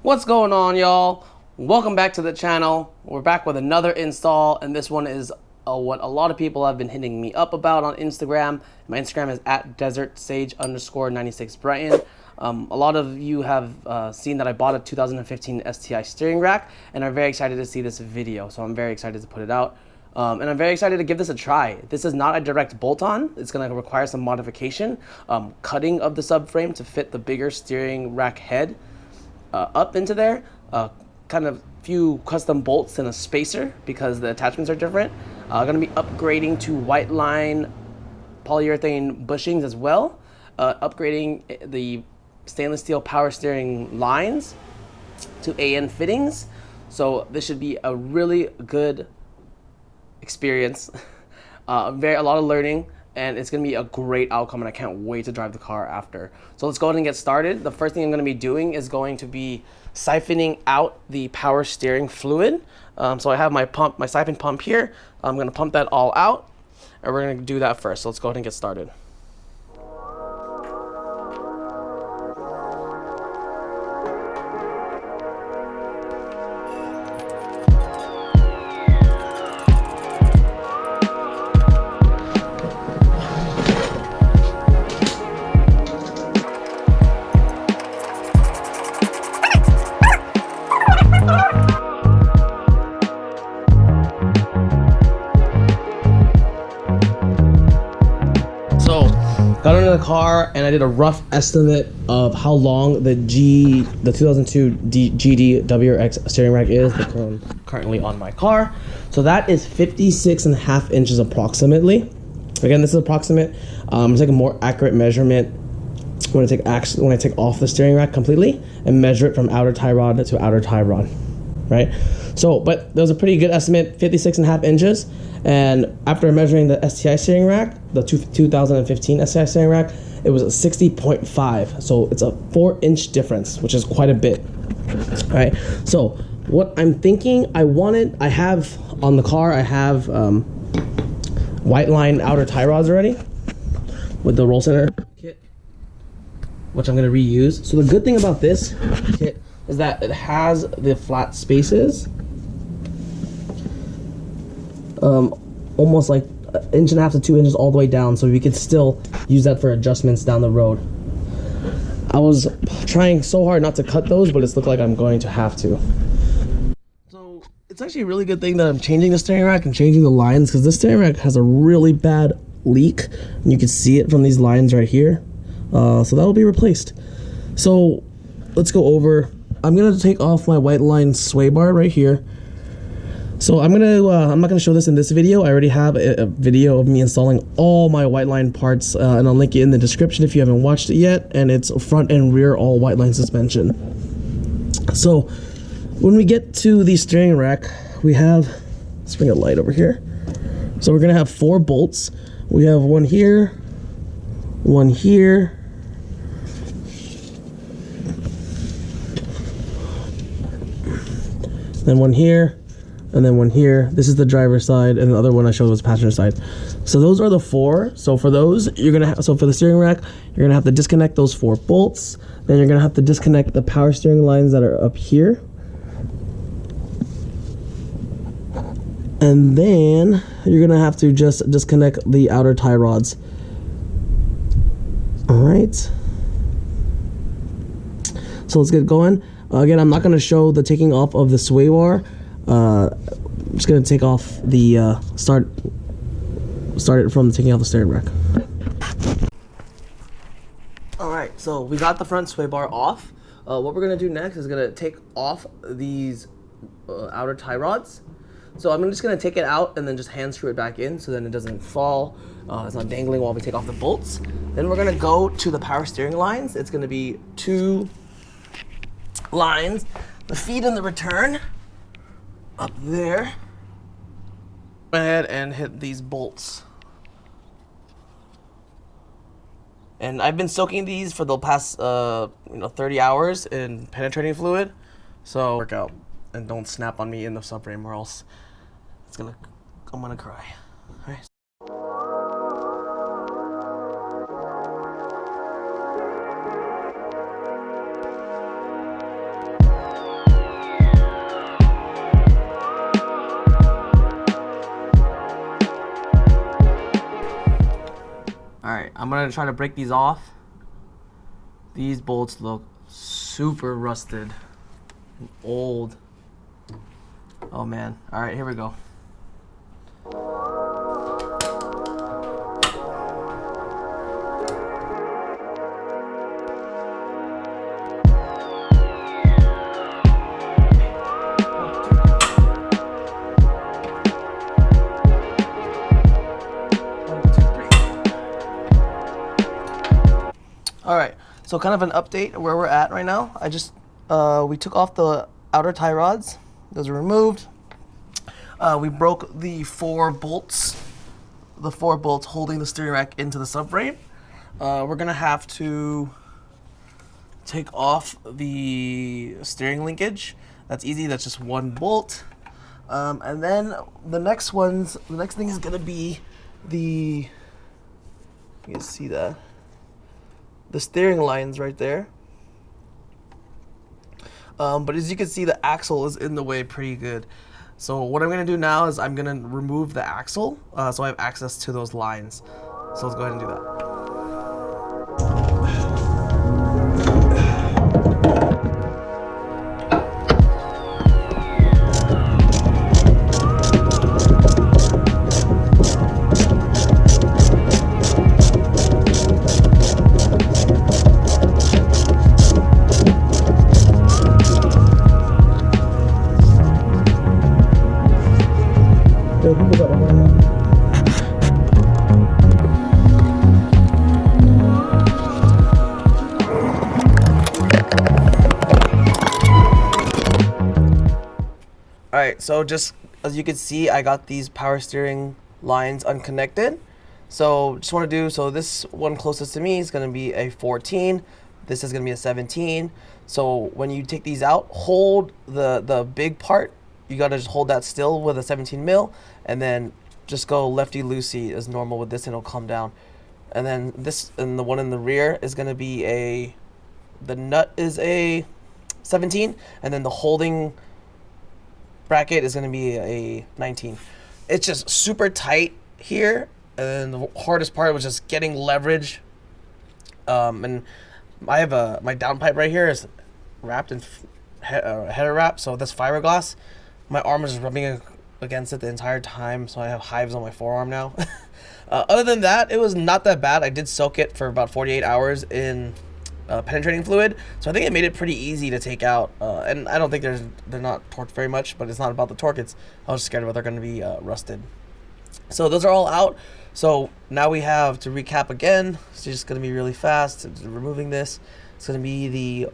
What's going on, y'all? Welcome back to the channel. We're back with another install, and this one is what a lot of people have been hitting me up about on Instagram. My Instagram is at desertsage_96brighton. A lot of you have seen that I bought a 2015 STI Steering Rack and are very excited to see this video, so I'm very excited to put it out. And I'm very excited to give this a try. This is not a direct bolt-on. It's going to require some modification, cutting of the subframe to fit the bigger steering rack head up into there, kind of few custom bolts and a spacer because the attachments are different. Going to be upgrading to whiteline polyurethane bushings as well, upgrading the stainless steel power steering lines to AN fittings. So this should be a really good experience, a lot of learning, and it's going to be a great outcome, and I can't wait to drive the car after. So let's go ahead and get started. The first thing I'm going to be doing is going to be siphoning out the power steering fluid. So I have my pump, my siphon pump here. I'm going to pump that all out, and we're going to do that first. So let's go ahead and get started. Got into the car and I did a rough estimate of how long the 2002 GD WRX steering rack is, the one currently on my car. So that is 56.5 inches approximately. Again, this is approximate. I'm gonna take a more accurate measurement when I take off the steering rack completely and measure it from outer tie rod to outer tie rod, right? So, but that was a pretty good estimate, 56.5 inches. And after measuring the STI steering rack, the 2015 STI steering rack, it was a 60.5. So it's a 4-inch difference, which is quite a bit. All right. So what I'm thinking, I have on the car, I have white line outer tie rods already with the roll center kit, which I'm going to reuse. So the good thing about this kit is that it has the flat spaces. Almost like 1.5 inches to 2 inches all the way down, so we could still use that for adjustments down the road. I was trying so hard not to cut those, but it's looked like I'm going to have to. So it's actually a really good thing that I'm changing the steering rack and changing the lines, because this steering rack has a really bad leak, and you can see it from these lines right here. So that will be replaced. So let's go over. I'm gonna take off my white line sway bar right here. So I'm not gonna show this in this video. I already have a video of me installing all my white line parts, and I'll link it in the description if you haven't watched it yet. And it's front and rear all white line suspension. So when we get to the steering rack, we have, let's bring a light over here. So we're gonna have 4 bolts. We have one here, one here, then one here, and then one here. This is the driver's side, and the other one I showed was passenger side. So those are the 4. So for those, you're gonna have, so for the steering rack, you're gonna have to disconnect those 4 bolts. Then you're gonna have to disconnect the power steering lines that are up here. And then you're gonna have to just disconnect the outer tie rods. All right. So let's get going. Again, I'm not gonna show the taking off of the sway bar. I'm just gonna take off the start it from taking off the steering rack. All right, so we got the front sway bar off. What we're gonna do next is gonna take off these outer tie rods. So I'm just gonna take it out and then just hand screw it back in, so then it doesn't fall. It's not dangling while we take off the bolts. Then we're gonna go to the power steering lines. It's gonna be 2 lines, the feed and the return. Up there. Go ahead and hit these bolts. And I've been soaking these for the past 30 hours in penetrating fluid. So work out and don't snap on me in the subframe, or else I'm gonna cry. All right. I'm gonna try to break these off. These bolts look super rusted and old. Oh man. All right, here we go. All right, so kind of an update where we're at right now. We took off the outer tie rods. Those are removed. We broke the four bolts holding the steering rack into the subframe. We're gonna have to take off the steering linkage. That's easy, that's just one bolt. And then the next thing is gonna be you can see that. The steering lines right there. But as you can see, the axle is in the way pretty good. So what I'm gonna do now is I'm gonna remove the axle so I have access to those lines. So let's go ahead and do that. Alright, so just as you can see, I got these power steering lines unconnected. So just want to do, so this one closest to me is going to be a 14. This is going to be a 17. So when you take these out, hold the big part. You got to just hold that still with a 17 mil, and then just go lefty-loosey as normal with this and it'll come down. And then this, and the one in the rear is going to be the nut is a 17, and then the holding bracket is going to be a 19. It's just super tight here, and the hardest part was just getting leverage. And I have my downpipe right here is wrapped in header wrap, so this fiberglass, my arm is just rubbing against it the entire time, so I have hives on my forearm now. Other than that, it was not that bad. I did soak it for about 48 hours in penetrating fluid, so I think it made it pretty easy to take out. And I don't think they're not torqued very much, but it's not about the torque. I was scared about they're going to be rusted. So those are all out. So now we have to recap again. It's just going to be really fast. Removing this, it's going to be the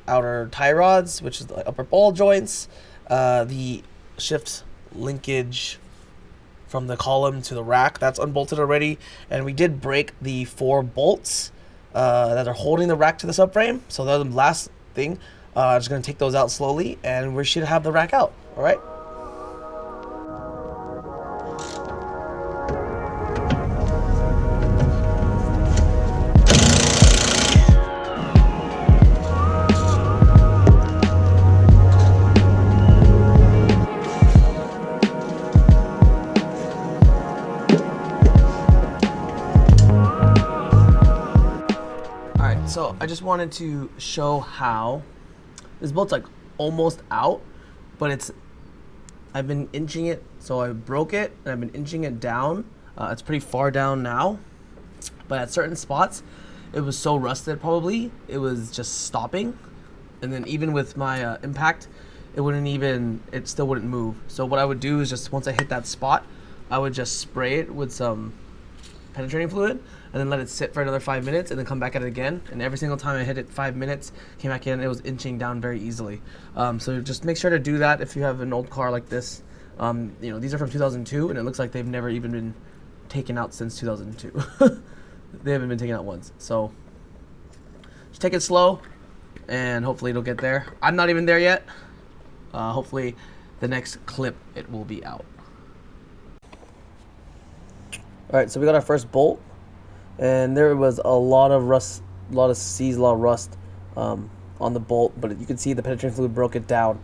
outer tie rods, which is the upper ball joints, the shift linkage from the column to the rack, that's unbolted already, and we did break the 4 bolts that are holding the rack to the subframe. So that's the last thing. Just gonna take those out slowly, and we should have the rack out. All right. So I just wanted to show how this bolt's like almost out, but I've been inching it. So I broke it and I've been inching it down. It's pretty far down now, but at certain spots it was so rusted probably it was just stopping, and then even with my impact it still wouldn't move. So what I would do is just once I hit that spot, I would just spray it with some penetrating fluid and then let it sit for another 5 minutes and then come back at it again. And every single time I hit it 5 minutes, came back in, it was inching down very easily. So just make sure to do that if you have an old car like this. You know, these are from 2002 and it looks like they've never even been taken out since 2002. They haven't been taken out once. So just take it slow and hopefully it'll get there. I'm not even there yet. Hopefully the next clip it will be out. All right, so we got our first bolt, and there was a lot of rust, a lot of rust on the bolt, but you can see the penetrating fluid broke it down.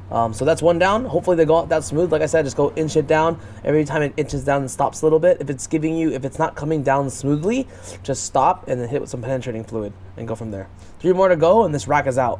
So that's one down. Hopefully they go out that smooth. Like I said, just go inch it down. Every time it inches down and stops a little bit. If it's not coming down smoothly, just stop and then hit with some penetrating fluid and go from there. 3 more to go and this rack is out.